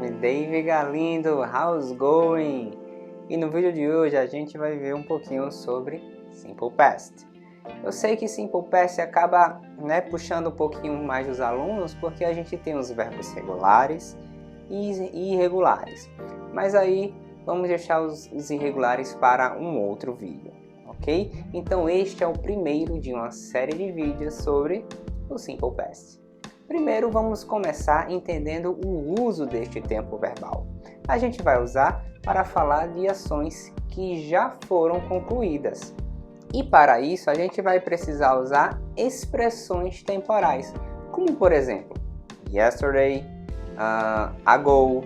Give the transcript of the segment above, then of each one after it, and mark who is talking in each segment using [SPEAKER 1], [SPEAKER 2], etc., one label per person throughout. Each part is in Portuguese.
[SPEAKER 1] Dave Galindo, how's going? E no vídeo de hoje a gente vai ver um pouquinho sobre Simple Past. Eu sei que Simple Past acaba puxando um pouquinho mais dos alunos porque a gente tem os verbos regulares e irregulares. Mas aí vamos deixar os irregulares para um outro vídeo, ok? Então este é o primeiro de uma série de vídeos sobre o Simple Past. Primeiro vamos começar entendendo o uso deste tempo verbal. A gente vai usar para falar de ações que já foram concluídas. E para isso a gente vai precisar usar expressões temporais, como por exemplo, yesterday, ago,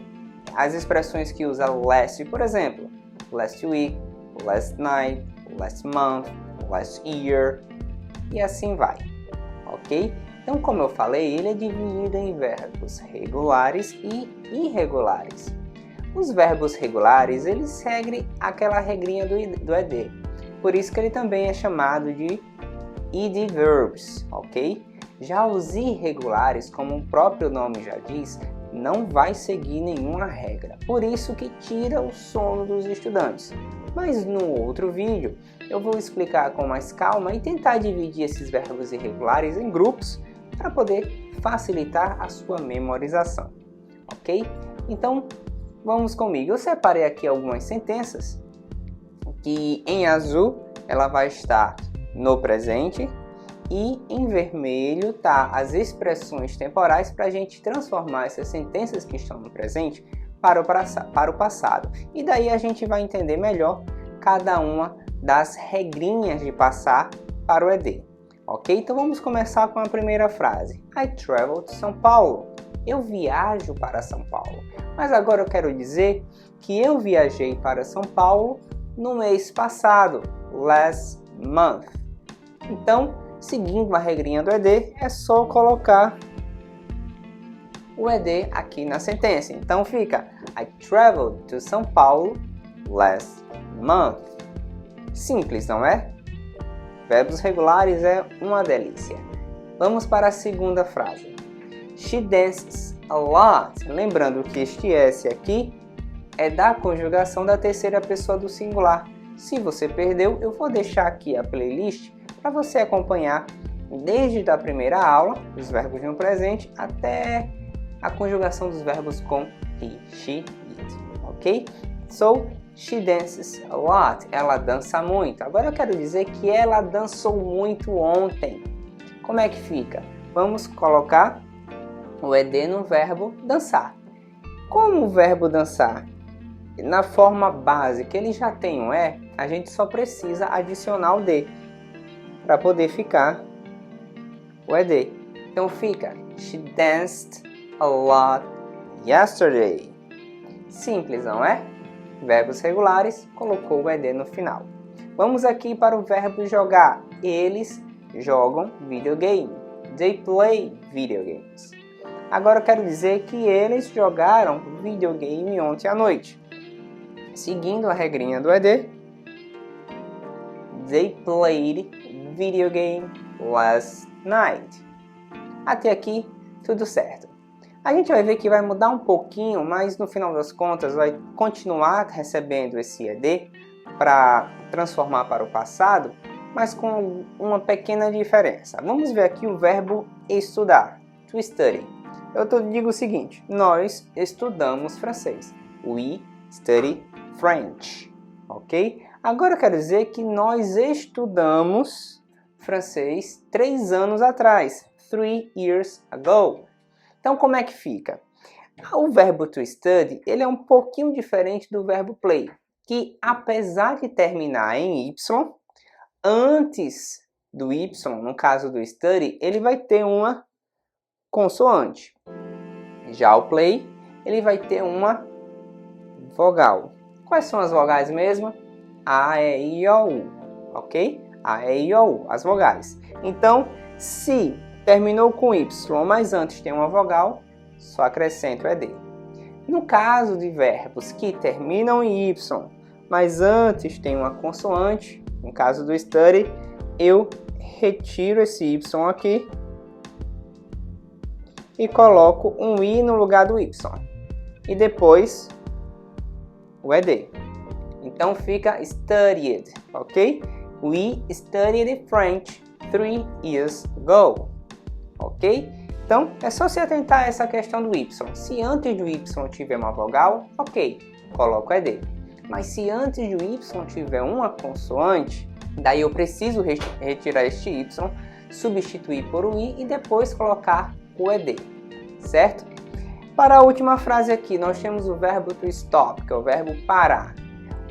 [SPEAKER 1] as expressões que usa last, por exemplo, last week, last night, last month, last year, e assim vai, ok? Então, como eu falei, ele é dividido em verbos regulares e irregulares. Os verbos regulares, eles seguem aquela regrinha do ED. Por isso que ele também é chamado de ED verbs, ok? Já os irregulares, como o próprio nome já diz, não vai seguir nenhuma regra. Por isso que tira o sono dos estudantes. Mas no outro vídeo, eu vou explicar com mais calma e tentar dividir esses verbos irregulares em grupos para poder facilitar a sua memorização, ok? Então, vamos comigo. Eu separei aqui algumas sentenças que em azul ela vai estar no presente e em vermelho tá as expressões temporais para a gente transformar essas sentenças que estão no presente para o passado. E daí a gente vai entender melhor cada uma das regrinhas de passar para o ED. Ok? Então vamos começar com a primeira frase. I travel to São Paulo. Eu viajo para São Paulo. Mas agora eu quero dizer que eu viajei para São Paulo no mês passado, last month. Então, seguindo a regrinha do ED, é só colocar o ED aqui na sentença. Então fica I traveled to São Paulo last month. Simples, não é? Verbos regulares é uma delícia. Vamos para a segunda frase. She dances a lot. Lembrando que este S aqui é da conjugação da terceira pessoa do singular. Se você perdeu, eu vou deixar aqui a playlist para você acompanhar desde a primeira aula, os verbos no presente, até a conjugação dos verbos com he, she, it. Ok? So, she dances a lot. Ela dança muito. Agora eu quero dizer que ela dançou muito ontem. Como é que fica? Vamos colocar o ED no verbo dançar. Como o verbo dançar? Na forma básica, ele já tem um E, a gente só precisa adicionar o D para poder ficar o ED. Então fica She danced a lot yesterday. Simples, não é? Verbos regulares, colocou o ED no final. Vamos aqui para o verbo jogar. Eles jogam videogame. They play video games. Agora eu quero dizer que eles jogaram videogame ontem à noite. Seguindo a regrinha do ED, they played video game last night. Até aqui, tudo certo. A gente vai ver que vai mudar um pouquinho, mas no final das contas vai continuar recebendo esse ED para transformar para o passado, mas com uma pequena diferença. Vamos ver aqui o verbo estudar, to study. Eu digo o seguinte, nós estudamos francês. We study French, ok? Agora eu quero dizer que nós estudamos francês 3 anos atrás, 3 years ago. Então, como é que fica? O verbo to study, ele é um pouquinho diferente do verbo play, que apesar de terminar em Y, antes do Y, no caso do study, ele vai ter uma consoante. Já o play, ele vai ter uma vogal. Quais são as vogais mesmo? A, E, I, O, U, ok? A, E, I, O, U, as vogais. Então, se terminou com Y, mas antes tem uma vogal, só acrescento ED. No caso de verbos que terminam em Y, mas antes tem uma consoante, no caso do study, eu retiro esse Y aqui e coloco um I no lugar do Y. e depois o ED. Então fica studied, ok? We studied French 3 years ago, ok? Então é só se atentar a essa questão do Y. Se antes do Y tiver uma vogal, ok, coloco ED. Mas se antes do Y tiver uma consoante, daí eu preciso retirar este Y, substituir por o I e depois colocar o ED, certo? Para a última frase aqui, nós temos o verbo to stop, que é o verbo parar.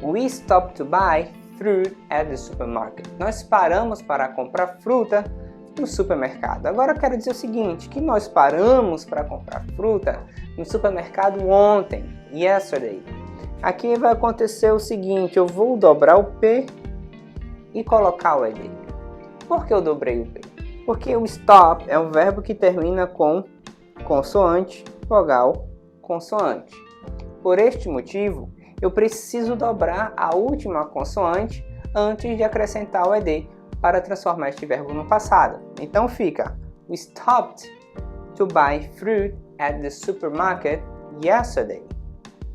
[SPEAKER 1] We stopped to buy fruit at the supermarket. Nós paramos para comprar fruta no supermercado. Agora eu quero dizer o seguinte, que nós paramos para comprar fruta no supermercado ontem, yesterday. Aqui vai acontecer o seguinte, eu vou dobrar o P e colocar o ED. Por que eu dobrei o P? Porque o stop é um verbo que termina com consoante, vogal, consoante. Por este motivo, eu preciso dobrar a última consoante antes de acrescentar o ED para transformar este verbo no passado. Então fica, we stopped to buy fruit at the supermarket yesterday.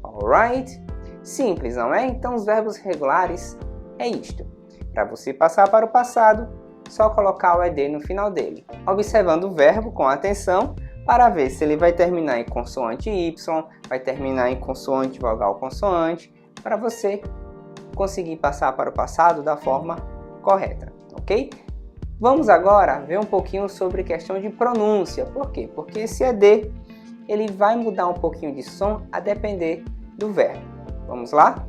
[SPEAKER 1] Alright? Simples, não é? Então os verbos regulares é isto. Para você passar para o passado, só colocar o ED no final dele. Observando o verbo com atenção para ver se ele vai terminar em consoante Y, vai terminar em consoante, vogal, consoante, para você conseguir passar para o passado da forma correta, ok? Vamos agora ver um pouquinho sobre questão de pronúncia. Por quê? Porque esse ED ele vai mudar um pouquinho de som a depender do verbo. Vamos lá?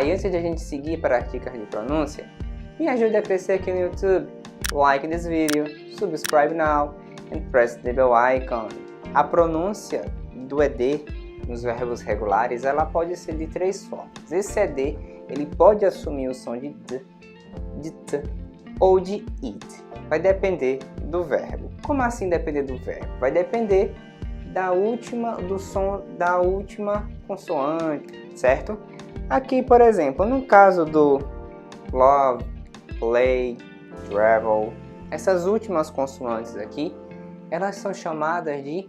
[SPEAKER 1] E antes de a gente seguir para as dicas de pronúncia, me ajude a crescer aqui no YouTube. Like this video, subscribe now and press the bell icon. A pronúncia do ED nos verbos regulares, ela pode ser de três formas. Esse ED, ele pode assumir o som de D, de T ou de IT. Vai depender do verbo. Como assim depender do verbo? Vai depender do som da última consoante, certo? Aqui, por exemplo, no caso do love, play, travel, essas últimas consoantes aqui, elas são chamadas de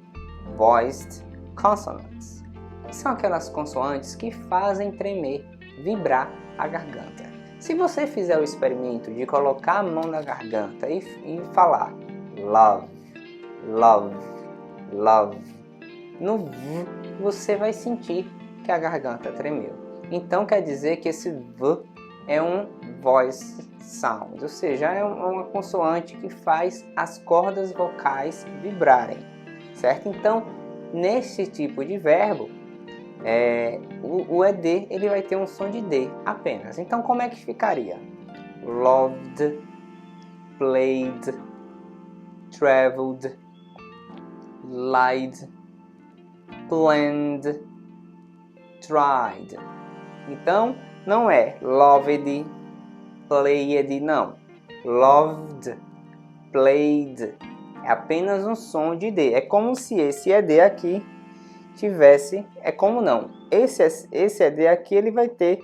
[SPEAKER 1] voiced consonants. São aquelas consoantes que fazem tremer, vibrar a garganta. Se você fizer o experimento de colocar a mão na garganta e falar love, love, love, no V você vai sentir que a garganta tremeu. Então quer dizer que esse V é um voice sound, ou seja, é uma consoante que faz as cordas vocais vibrarem, certo? Então, nesse tipo de verbo, o ED ele vai ter um som de D apenas. Então, como é que ficaria? Loved, played, traveled, lied, planned, tried. Então, não é loved, played, não. Loved, played. É apenas um som de D. É como se esse ED aqui tivesse... É como não. Esse ED aqui ele vai ter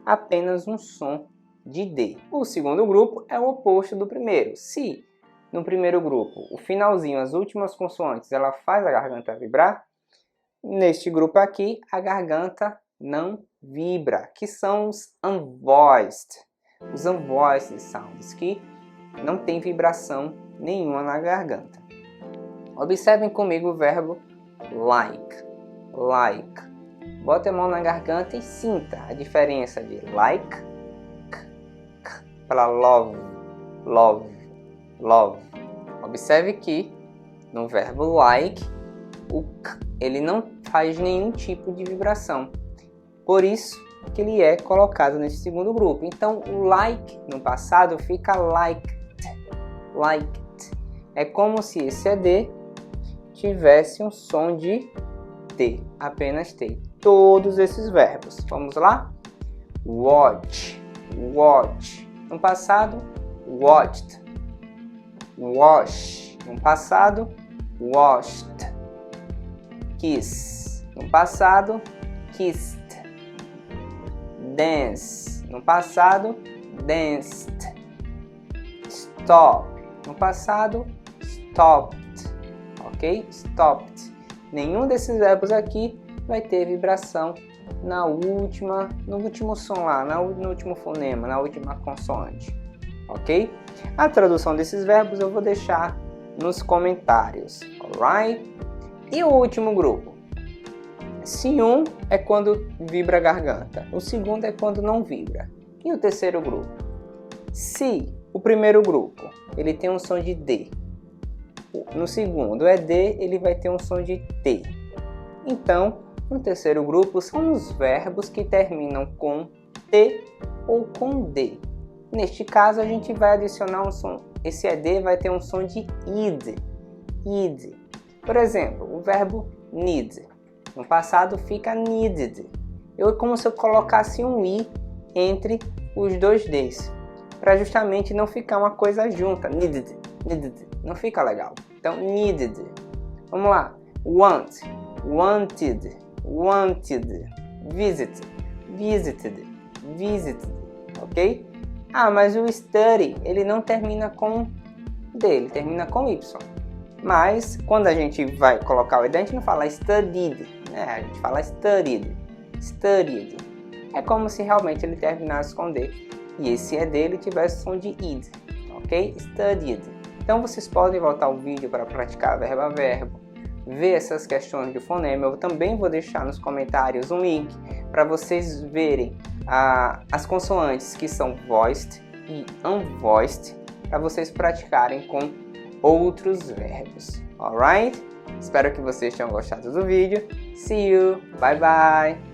[SPEAKER 1] apenas um som de D. O segundo grupo é o oposto do primeiro. Se no primeiro grupo, o finalzinho, as últimas consoantes, ela faz a garganta vibrar, neste grupo aqui, a garganta não vibra, que são os unvoiced. Os unvoiced sounds, que não tem vibração nenhuma na garganta. Observem comigo o verbo like. Like. Bota a mão na garganta e sinta a diferença de like para love, love, love. Observe que no verbo like, o k ele não faz nenhum tipo de vibração. Por isso que ele é colocado nesse segundo grupo. Então, o like no passado fica liked, liked. É como se esse ED tivesse um som de T, apenas T. Todos esses verbos. Vamos lá? Watch, watch. No passado, watched. Wash. No passado, washed. Kiss. No passado, kissed. Dance. No passado, danced. Stop. No passado, stopped. Ok? Stopped. Nenhum desses verbos aqui vai ter vibração no último som lá, no último fonema, na última consoante, ok? A tradução desses verbos eu vou deixar nos comentários, alright? E o último grupo? Se um é quando vibra a garganta, o segundo é quando não vibra. E o terceiro grupo? Se o primeiro grupo ele tem um som de D, no segundo é D, ele vai ter um som de T. Então, no terceiro grupo são os verbos que terminam com T ou com D. Neste caso, a gente vai adicionar um som. Esse ED vai ter um som de id. Id. Por exemplo, o verbo need. No passado fica needed. É como se eu colocasse um i entre os dois Ds, para justamente não ficar uma coisa junta. Needed, needed. Não fica legal. Então, needed. Vamos lá. Want, wanted, wanted. Visit, visited, visited. Ok? Ah, mas o study, ele não termina com D, ele termina com Y. Mas, quando a gente vai colocar o ED, a gente não fala studied, né? A gente fala studied, studied. É como se realmente ele terminasse com D. E esse ED, ele tivesse som de id, ok? Studied. Então, vocês podem voltar o vídeo para praticar verbo a verbo, ver essas questões de fonema. Eu também vou deixar nos comentários um link para vocês verem as consoantes que são voiced e unvoiced, para vocês praticarem com outros verbos. Alright? Espero que vocês tenham gostado do vídeo. See you! Bye bye!